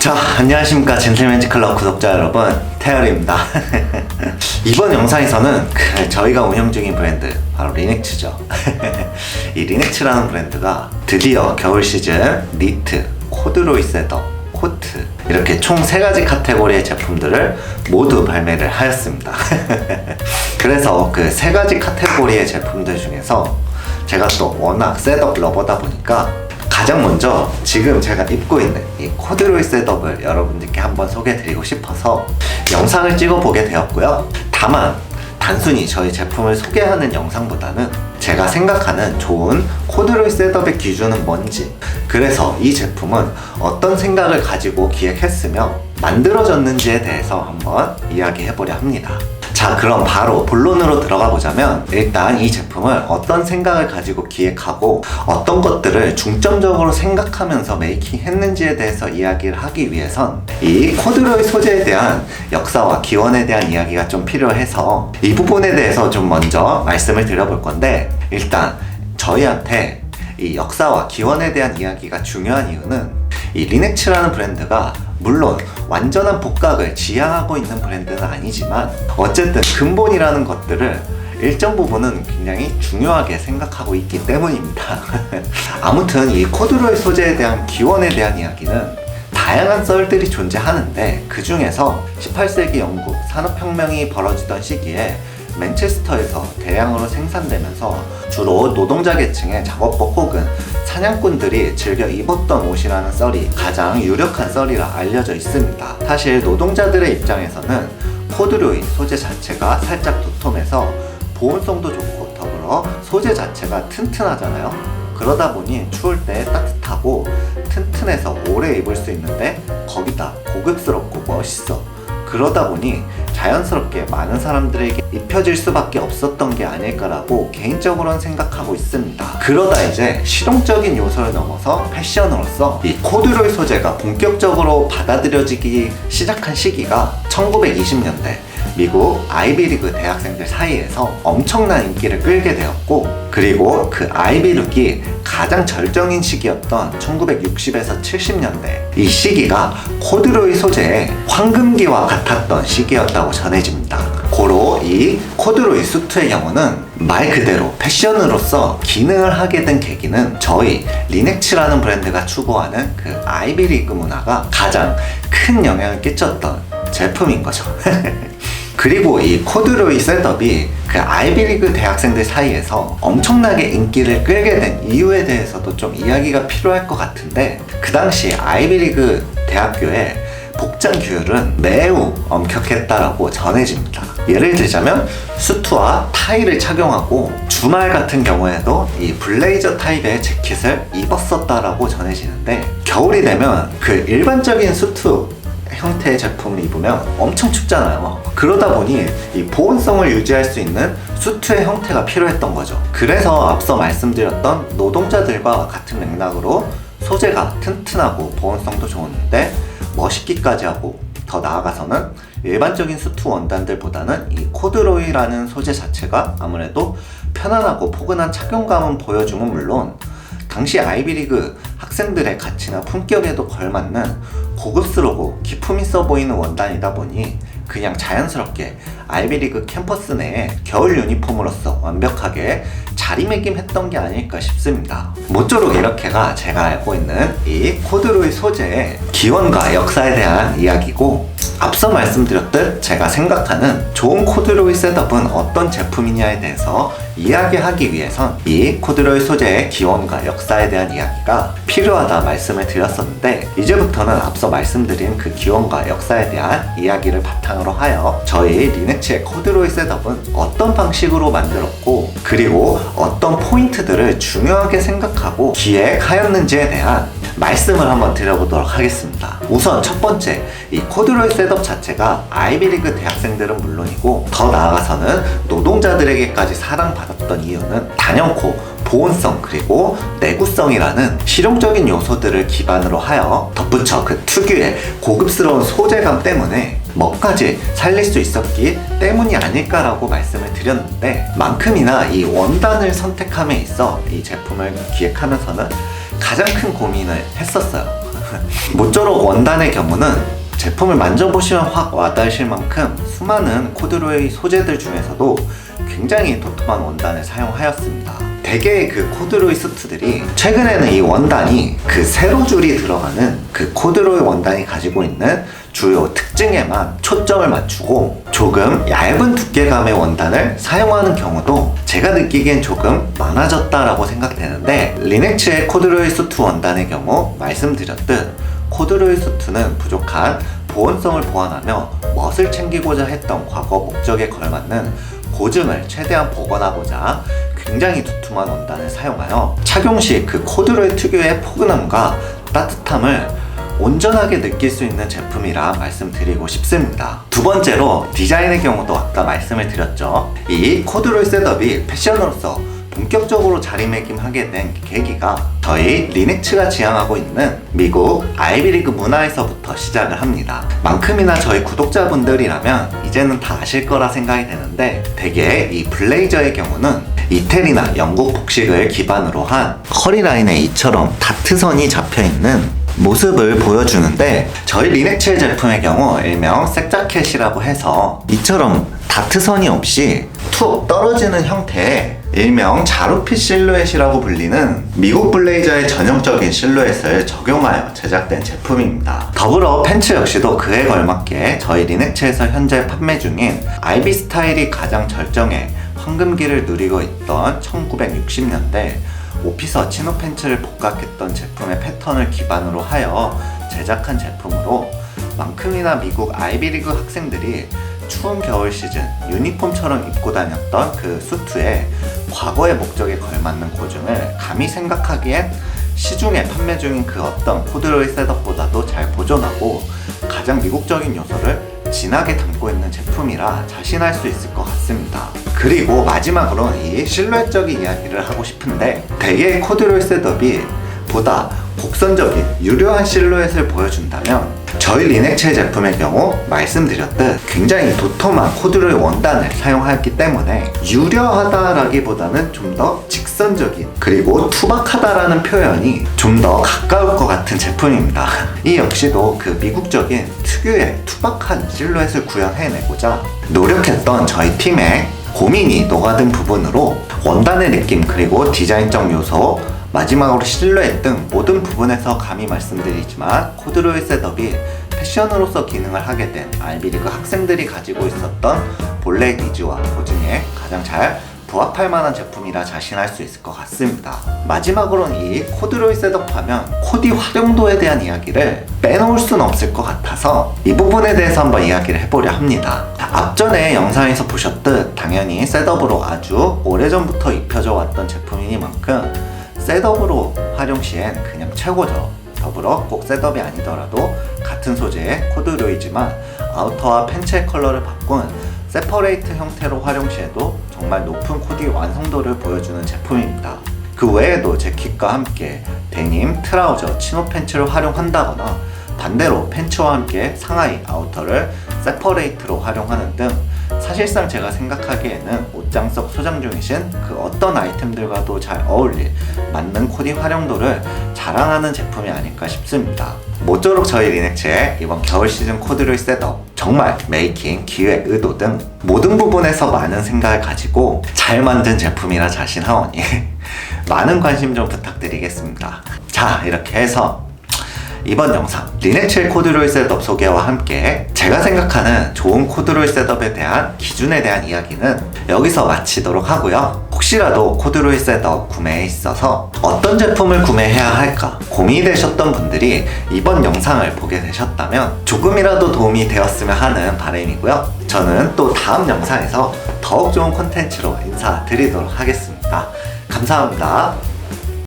자, 안녕하십니까 젠틀맨즈클럽 구독자 여러분, 태열입니다. 이번 영상에서는 저희가 운영 중인 브랜드 바로 리넥츠죠. 이 리넥츠라는 브랜드가 드디어 겨울 시즌 니트, 코드로이 셋업, 코트 이렇게 총 3가지 카테고리의 제품들을 모두 발매를 하였습니다. 그래서 그 3가지 카테고리의 제품들 중에서 제가 또 워낙 셋업 러버다 보니까 가장 먼저 지금 제가 입고 있는 이 코드로이 셋업을 여러분들께 한번 소개해드리고 싶어서 영상을 찍어보게 되었고요. 다만 단순히 저희 제품을 소개하는 영상보다는 제가 생각하는 좋은 코드로이 셋업의 기준은 뭔지, 그래서 이 제품은 어떤 생각을 가지고 기획했으며 만들어졌는지에 대해서 한번 이야기해보려 합니다. 자, 그럼 바로 본론으로 들어가 보자면, 일단 이 제품을 어떤 생각을 가지고 기획하고 어떤 것들을 중점적으로 생각하면서 메이킹 했는지에 대해서 이야기를 하기 위해선 이 코드로이 소재에 대한 역사와 기원에 대한 이야기가 좀 필요해서 이 부분에 대해서 좀 먼저 말씀을 드려볼 건데, 일단 저희한테 이 역사와 기원에 대한 이야기가 중요한 이유는 이 리넥츠라는 브랜드가 물론 완전한 복각을 지향하고 있는 브랜드는 아니지만 어쨌든 근본이라는 것들을 일정 부분은 굉장히 중요하게 생각하고 있기 때문입니다. 아무튼 이 코드로이 소재에 대한 기원에 대한 이야기는 다양한 썰들이 존재하는데, 그 중에서 18세기 영국 산업혁명이 벌어지던 시기에 맨체스터에서 대량으로 생산되면서 주로 노동자 계층의 작업복 혹은 사냥꾼들이 즐겨 입었던 옷이라는 썰이 가장 유력한 썰이라 알려져 있습니다. 사실 노동자들의 입장에서는 코드로이 소재 자체가 살짝 도톰해서 보온성도 좋고 더불어 소재 자체가 튼튼하잖아요. 그러다 보니 추울 때 따뜻하고 튼튼해서 오래 입을 수 있는데 거기다 고급스럽고 멋있어. 그러다 보니 자연스럽게 많은 사람들에게 입혀질 수밖에 없었던 게 아닐까라고 개인적으로는 생각하고 있습니다. 그러다 이제 실용적인 요소를 넘어서 패션으로서 이 코드로이 소재가 본격적으로 받아들여지기 시작한 시기가 1920년대 미국 아이비리그 대학생들 사이에서 엄청난 인기를 끌게 되었고, 그리고 그 아이비리그가 가장 절정인 시기였던 1960에서 70년대, 이 시기가 코드로이 소재의 황금기와 같았던 시기였다고 전해집니다. 고로 이 코드로이 수트의 경우는 말 그대로 패션으로서 기능을 하게 된 계기는 저희 리넥츠라는 브랜드가 추구하는 그 아이비리그 문화가 가장 큰 영향을 끼쳤던 제품인 거죠. 그리고 이 코드로이 셋업이 그 아이비리그 대학생들 사이에서 엄청나게 인기를 끌게 된 이유에 대해서도 좀 이야기가 필요할 것 같은데, 그 당시 아이비리그 대학교의 복장 규율은 매우 엄격했다라고 전해집니다. 예를 들자면 수트와 타이를 착용하고 주말 같은 경우에도 이 블레이저 타입의 재킷을 입었었다라고 전해지는데, 겨울이 되면 그 일반적인 수트 형태의 제품을 입으면 엄청 춥잖아요. 그러다 보니 이 보온성을 유지할 수 있는 수트의 형태가 필요했던 거죠. 그래서 앞서 말씀드렸던 노동자들과 같은 맥락으로 소재가 튼튼하고 보온성도 좋은데 멋있기까지 하고, 더 나아가서는 일반적인 수트 원단들보다는 이 코드로이라는 소재 자체가 아무래도 편안하고 포근한 착용감은 보여주면 물론 당시 아이비리그 학생들의 가치나 품격에도 걸맞는 고급스럽고 기품 있어 보이는 원단이다 보니 그냥 자연스럽게 아이비리그 캠퍼스 내에 겨울 유니폼으로서 완벽하게 자리매김했던 게 아닐까 싶습니다. 모쪼록 이렇게가 제가 알고 있는 이 코드로이 소재의 기원과 역사에 대한 이야기고, 앞서 말씀드렸듯 제가 생각하는 좋은 코드로이 셋업은 어떤 제품이냐에 대해서 이야기하기 위해선 이 코드로이 소재의 기원과 역사에 대한 이야기가 필요하다 말씀을 드렸었는데, 이제부터는 앞서 말씀드린 그 기원과 역사에 대한 이야기를 바탕으로 하여 저희 리넥츠의 코드로이 셋업은 어떤 방식으로 만들었고, 그리고 어떤 포인트들을 중요하게 생각하고 기획하였는지에 대한 말씀을 한번 드려보도록 하겠습니다. 우선 첫 번째, 이 코드로이 셋업 자체가 아이비리그 대학생들은 물론이고 더 나아가서는 노동자들에게까지 사랑받았던 이유는 단연코 보온성 그리고 내구성이라는 실용적인 요소들을 기반으로 하여 덧붙여 그 특유의 고급스러운 소재감 때문에 뭐까지 살릴 수 있었기 때문이 아닐까라고 말씀을 드렸는데, 만큼이나 이 원단을 선택함에 있어 이 제품을 기획하면서는 가장 큰 고민을 했었어요. 모쪼록 원단의 경우는 제품을 만져보시면 확 와닿으실 만큼 수많은 코드로이 소재들 중에서도 굉장히 도톰한 원단을 사용하였습니다. 대개의 그 코드로이 수트들이 최근에는 이 원단이 그 세로줄이 들어가는 그 코드로이 원단이 가지고 있는 주요 특징에만 초점을 맞추고 조금 얇은 두께감의 원단을 사용하는 경우도 제가 느끼기엔 조금 많아졌다라고 생각되는데, 리넥츠의 코드로이 수트 원단의 경우 말씀드렸듯 코드로이 수트는 부족한 보온성을 보완하며 멋을 챙기고자 했던 과거 목적에 걸맞는 고증을 최대한 복원하고자 굉장히 두툼한 원단을 사용하여 착용 시 그 코드로이 특유의 포근함과 따뜻함을 온전하게 느낄 수 있는 제품이라 말씀드리고 싶습니다. 두 번째로 디자인의 경우도 아까 말씀을 드렸죠. 이 코드로이 셋업이 패션으로서 본격적으로 자리매김하게 된 계기가 저희 리넥츠가 지향하고 있는 미국 아이비리그 문화에서부터 시작을 합니다. 만큼이나 저희 구독자분들이라면 이제는 다 아실 거라 생각이 되는데, 대개 이 블레이저의 경우는 이태리나 영국 복식을 기반으로 한 허리라인에 이처럼 다트선이 잡혀있는 모습을 보여주는데, 저희 리넥츠의 제품의 경우 일명 색자켓이라고 해서 이처럼 다트선이 없이 툭 떨어지는 형태의 일명 자루핏 실루엣이라고 불리는 미국 블레이저의 전형적인 실루엣을 적용하여 제작된 제품입니다. 더불어 팬츠 역시도 그에 걸맞게 저희 리넥츠에서 현재 판매 중인 아이비 스타일이 가장 절정의 황금기를 누리고 있던 1960년대 오피서 치노 팬츠를 복각했던 제품의 패턴을 기반으로 하여 제작한 제품으로, 만큼이나 미국 아이비리그 학생들이 추운 겨울 시즌 유니폼처럼 입고 다녔던 그 수트에 과거의 목적에 걸맞는 고증을 감히 생각하기엔 시중에 판매 중인 그 어떤 코드로이 셋업보다도 잘 보존하고 가장 미국적인 요소를 진하게 담고 있는 제품이라 자신할 수 있을 것 같습니다. 그리고 마지막으로 이 실루엣적인 이야기를 하고 싶은데, 대개의 코드로이 셋업이 보다 곡선적인 유려한 실루엣을 보여준다면 저희 리넥츠의 제품의 경우 말씀드렸듯 굉장히 도톰한 코드로이 원단을 사용하였기 때문에 유려하다라기보다는 좀 더 직선적인, 그리고 투박하다라는 표현이 좀 더 가까울 것 같은 제품입니다. 이 역시도 그 미국적인 특유의 투박한 실루엣을 구현해내고자 노력했던 저희 팀의 고민이 녹아든 부분으로 원단의 느낌, 그리고 디자인적 요소, 마지막으로 실루엣 등 모든 부분에서 감히 말씀드리지만 코드로이 셋업이 패션으로서 기능을 하게 된 아이비리그 학생들이 가지고 있었던 본래 니즈와 고증에 가장 잘 부합할 만한 제품이라 자신할 수 있을 것 같습니다. 마지막으로는 이 코드로이 셋업하면 코디 활용도에 대한 이야기를 빼놓을 수는 없을 것 같아서 이 부분에 대해서 한번 이야기를 해보려 합니다. 앞전에 영상에서 보셨듯 당연히 셋업으로 아주 오래전부터 입혀져 왔던 제품이니만큼 셋업으로 활용 시엔 그냥 최고죠. 더불어 꼭 셋업이 아니더라도 같은 소재의 코드로이지만 아우터와 팬츠의 컬러를 바꾼 세퍼레이트 형태로 활용 시에도 정말 높은 코디 완성도를 보여주는 제품입니다. 그 외에도 재킷과 함께 데님, 트라우저, 치노 팬츠를 활용한다거나 반대로 팬츠와 함께 상하이, 아우터를 세퍼레이트로 활용하는 등 사실상 제가 생각하기에는 옷장 속 소장 중이신 그 어떤 아이템들과도 잘 어울릴 맞는 코디 활용도를 자랑하는 제품이 아닐까 싶습니다. 모쪼록 저희 리넥츠의 이번 겨울 시즌 코드로이 셋업 정말 메이킹, 기획, 의도 등 모든 부분에서 많은 생각을 가지고 잘 만든 제품이라 자신하오니 많은 관심 좀 부탁드리겠습니다. 자, 이렇게 해서 이번 영상 리넥츠의 코드로이 셋업 소개와 함께 제가 생각하는 좋은 코드로이 셋업에 대한 기준에 대한 이야기는 여기서 마치도록 하고요. 혹시라도 코드로이 셋업 구매에 있어서 어떤 제품을 구매해야 할까 고민이 되셨던 분들이 이번 영상을 보게 되셨다면 조금이라도 도움이 되었으면 하는 바람이고요. 저는 또 다음 영상에서 더욱 좋은 콘텐츠로 인사드리도록 하겠습니다. 감사합니다.